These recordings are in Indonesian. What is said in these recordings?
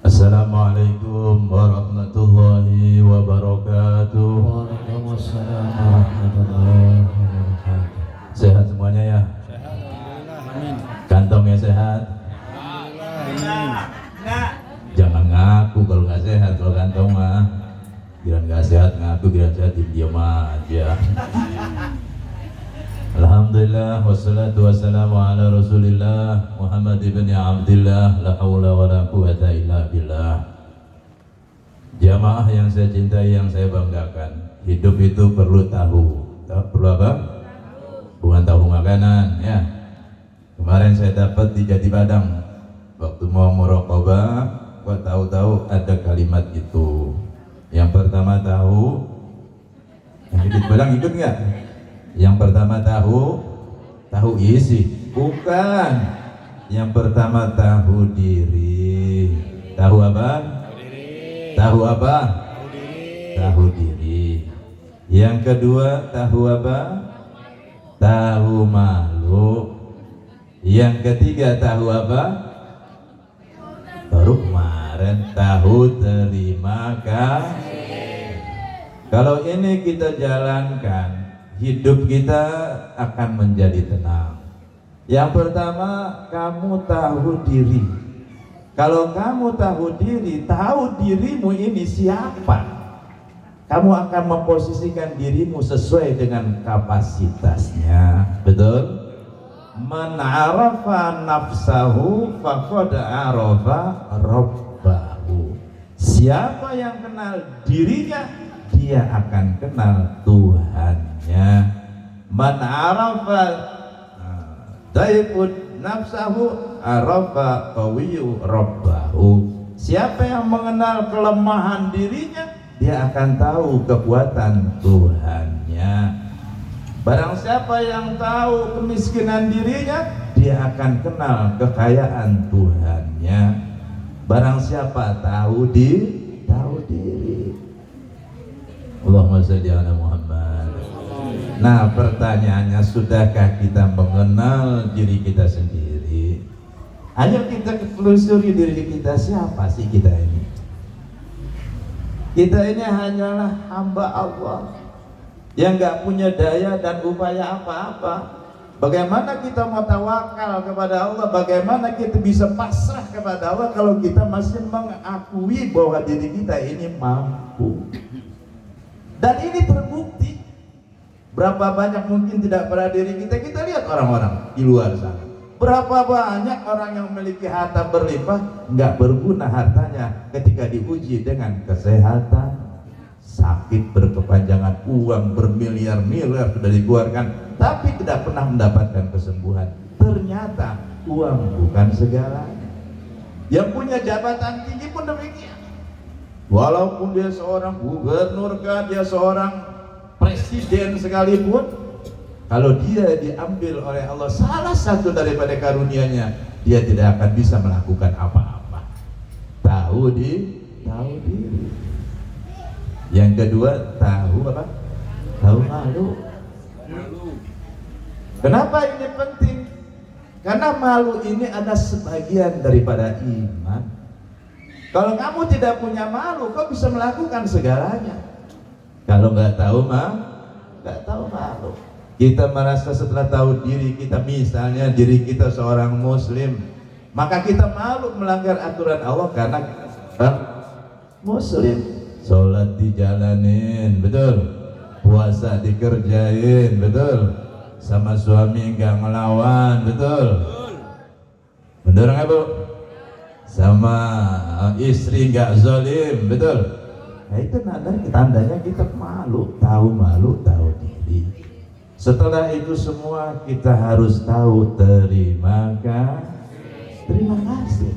Assalamualaikum warahmatullahi wabarakatuh. Waalaikumsalam warahmatullahi wabarakatuh. Sehat semuanya ya? Amin. Kantongnya sehat? Jangan ngaku kalau nggak sehat, kalau kantong mah biar nggak sehat ngaku, biar sehat diam aja. Alhamdulillah wassalatu wassalamu ala Rasulillah Muhammad ibn Abdillah, la haula wa la quwata illa billah. Jamaah yang saya cintai, yang saya banggakan, hidup itu perlu tahu. Perlu apa? Bukan tahu makanan ya. Kemarin saya dapat di Jati Padang, waktu mau muraqabah, kok tahu-tahu ada kalimat itu. Yang pertama tahu, yang Jati Padang ikut nggak? Yang pertama tahu isi, bukan. Yang pertama tahu diri. Tahu apa? Tahu apa? Tahu diri. Yang kedua tahu apa? Tahu malu. Yang ketiga tahu apa? Baru kemarin tahu terima kasih. Kalau ini kita jalankan, hidup kita akan menjadi tenang. Yang pertama, kamu tahu diri. Kalau kamu tahu diri, tahu dirimu ini siapa, kamu akan memposisikan dirimu sesuai dengan kapasitasnya. Betul? Man arafa nafsahu faqad arafa rabbahu. Siapa yang kenal dirinya, dia akan kenal Tuhannya. Man arafa daibud nafsahu arafa qawiyu rabbahu. Siapa yang mengenal kelemahan dirinya, dia akan tahu kekuatan Tuhannya. Barang siapa yang tahu kemiskinan dirinya, dia akan kenal kekayaan Tuhannya. Barang siapa tahu diri. Allahumma shalli ala Muhammad. Nah, pertanyaannya, sudahkah kita mengenal diri kita sendiri? Ayo kita telusuri diri kita, siapa sih kita ini? Kita ini hanyalah hamba Allah yang nggak punya daya dan upaya apa-apa. Bagaimana kita mau tawakal kepada Allah? Bagaimana kita bisa pasrah kepada Allah kalau kita masih mengakui bahwa diri kita ini mampu? Dan ini terbukti. Berapa banyak mungkin tidak pada diri kita. Kita lihat orang-orang di luar sana. Berapa banyak orang yang memiliki harta berlimpah, nggak berguna hartanya ketika diuji dengan kesehatan, sakit berkepanjangan, uang bermiliar-miliar sudah dikeluarkan, tapi tidak pernah mendapatkan kesembuhan. Ternyata uang bukan segalanya. Yang punya jabatan tinggi pun demikian. Walaupun dia seorang gubernur, dia seorang presiden sekalipun, kalau dia diambil oleh Allah salah satu daripada karunia-Nya, dia tidak akan bisa melakukan apa-apa. Tahu diri. Yang kedua, tahu apa? Tahu malu. Kenapa ini penting? Karena malu ini ada sebagian daripada iman. Kalau kamu tidak punya malu, kau bisa melakukan segalanya. Kalau nggak tahu malu. Kita merasa setelah tahu diri kita, misalnya diri kita seorang muslim, maka kita malu melanggar aturan Allah karena muslim. Sholat dijalanin, betul. Puasa dikerjain, betul. Sama suami nggak ngelawan, betul. Bener nggak bu? Sama istri nggak zalim, betul. Nah itu tandanya kita malu, tahu diri. Setelah itu semua kita harus tahu terima kasih.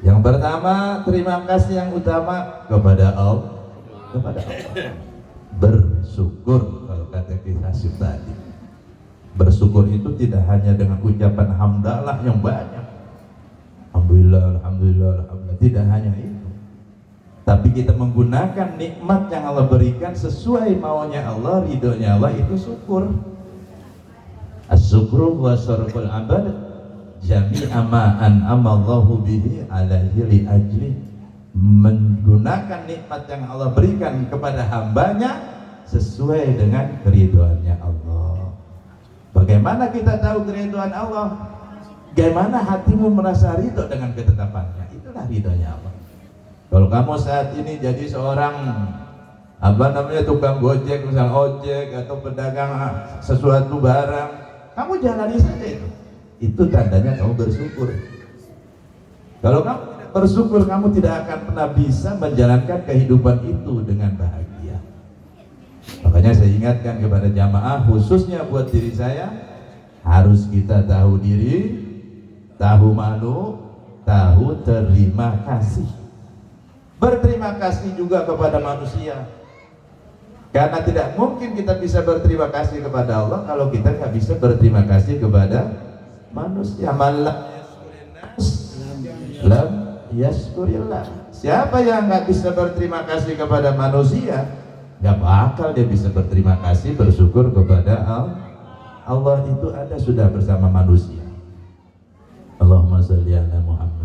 Yang pertama, terima kasih yang utama kepada Allah. Bersyukur, kalau kata kita tadi. Bersyukur itu tidak hanya dengan ucapan hamdalah yang banyak. Alhamdulillah, tidak hanya itu. Tapi kita menggunakan nikmat yang Allah berikan sesuai maunya Allah, ridhonya Allah, itu syukur. As-syukru wa syarful abad jami'a ma an'amallahu bihi alaihi li ajli, menggunakan nikmat yang Allah berikan kepada hambanya sesuai dengan keridhaannya Allah. Bagaimana kita tahu keridhaan Allah? Bagaimana hatimu merasa ridho dengan ketetapannya? Itulah ridhonya Allah. Kalau kamu saat ini jadi seorang tukang gojek, misal ojek atau pedagang sesuatu barang, kamu jalani saja itu. Itu tandanya kamu bersyukur. Kalau kamu tidak bersyukur, kamu tidak akan pernah bisa menjalankan kehidupan itu dengan bahagia. Makanya saya ingatkan kepada jamaah, khususnya buat diri saya, harus kita tahu diri, tahu malu, tahu terima kasih. Berterima kasih juga kepada manusia. Karena tidak mungkin kita bisa berterima kasih kepada Allah kalau kita nggak bisa berterima kasih kepada manusia. Lam yaskurillah. Siapa yang nggak bisa berterima kasih kepada manusia, nggak bakal dia bisa berterima kasih, bersyukur kepada Allah. Allah itu ada sudah bersama manusia. Allahumma sholli ala Muhammad.